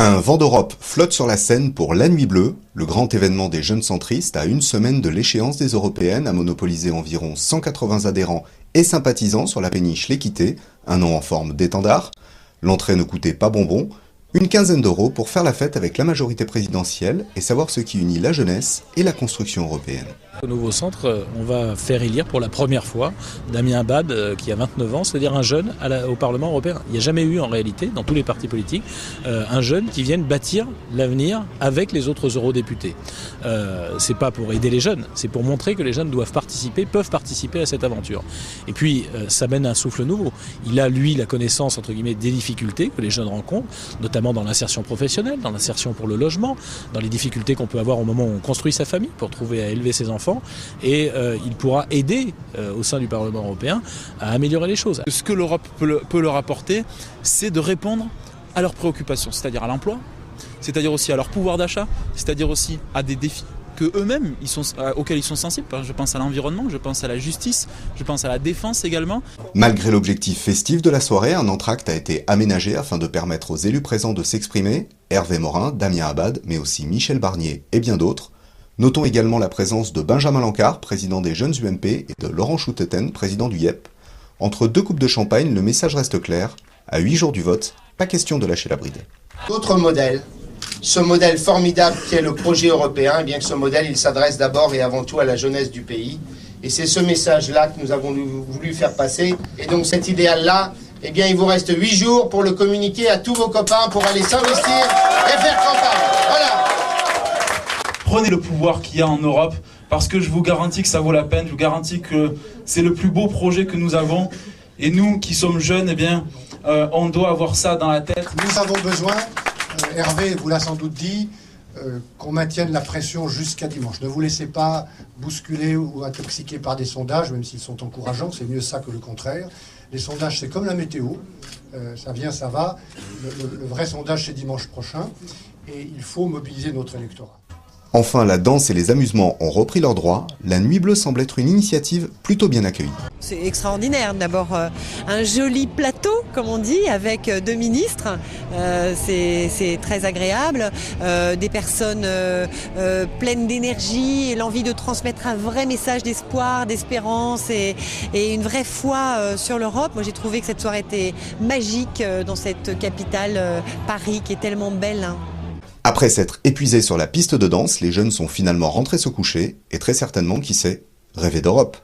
Un vent d'Europe flotte sur la scène pour la Nuit Bleue, le grand événement des jeunes centristes à une semaine de l'échéance des européennes a monopolisé environ 180 adhérents et sympathisants sur la péniche L'Équité, un nom en forme d'étendard. L'entrée ne coûtait pas bonbon, une quinzaine d'euros pour faire la fête avec la majorité présidentielle et savoir ce qui unit la jeunesse et la construction européenne. Au nouveau centre, on va faire élire pour la première fois Damien Abad, qui a 29 ans, c'est-à-dire un jeune au Parlement européen. Il n'y a jamais eu en réalité, dans tous les partis politiques, un jeune qui vienne bâtir l'avenir avec les autres eurodéputés. C'est pas pour aider les jeunes, c'est pour montrer que les jeunes peuvent participer à cette aventure. Et puis, ça mène un souffle nouveau. Il a, lui, la connaissance, entre guillemets, des difficultés que les jeunes rencontrent, notamment dans l'insertion professionnelle, dans l'insertion pour le logement, dans les difficultés qu'on peut avoir au moment où on construit sa famille pour trouver à élever ses enfants. Et il pourra aider au sein du Parlement européen à améliorer les choses. Ce que l'Europe peut leur apporter, c'est de répondre à leurs préoccupations, c'est-à-dire à l'emploi, c'est-à-dire aussi à leur pouvoir d'achat, c'est-à-dire aussi à des défis qu'eux-mêmes auxquels ils sont sensibles. Je pense à l'environnement, je pense à la justice, je pense à la défense également. Malgré l'objectif festif de la soirée, un entracte a été aménagé afin de permettre aux élus présents de s'exprimer. Hervé Morin, Damien Abad, mais aussi Michel Barnier et bien d'autres. Notons également la présence de Benjamin Lancard, président des Jeunes UMP, et de Laurent Chouteten, président du IEP. Entre deux coupes de champagne, le message reste clair. À 8 jours du vote, pas question de lâcher la bride. Autre modèle, ce modèle formidable qui est le projet européen, et bien que ce modèle, il s'adresse d'abord et avant tout à la jeunesse du pays. Et c'est ce message-là que nous avons voulu faire passer. Et donc cet idéal-là, eh bien il vous reste 8 jours pour le communiquer à tous vos copains pour aller s'investir et faire campagne. Voilà. Prenez le pouvoir qu'il y a en Europe, parce que je vous garantis que ça vaut la peine, je vous garantis que c'est le plus beau projet que nous avons. Et nous, qui sommes jeunes, eh bien, on doit avoir ça dans la tête. Nous avons besoin, Hervé vous l'a sans doute dit, qu'on maintienne la pression jusqu'à dimanche. Ne vous laissez pas bousculer ou intoxiquer par des sondages, même s'ils sont encourageants, c'est mieux ça que le contraire. Les sondages, c'est comme la météo, ça vient, ça va. Le vrai sondage, c'est dimanche prochain, et il faut mobiliser notre électorat. Enfin, la danse et les amusements ont repris leurs droits. La Nuit Bleue semble être une initiative plutôt bien accueillie. C'est extraordinaire. D'abord, un joli plateau, comme on dit, avec 2 ministres. C'est très agréable. Des personnes pleines d'énergie et l'envie de transmettre un vrai message d'espoir, d'espérance et une vraie foi sur l'Europe. Moi, j'ai trouvé que cette soirée était magique dans cette capitale, Paris, qui est tellement belle. Après s'être épuisés sur la piste de danse, les jeunes sont finalement rentrés se coucher et très certainement, qui sait, rêver d'Europe.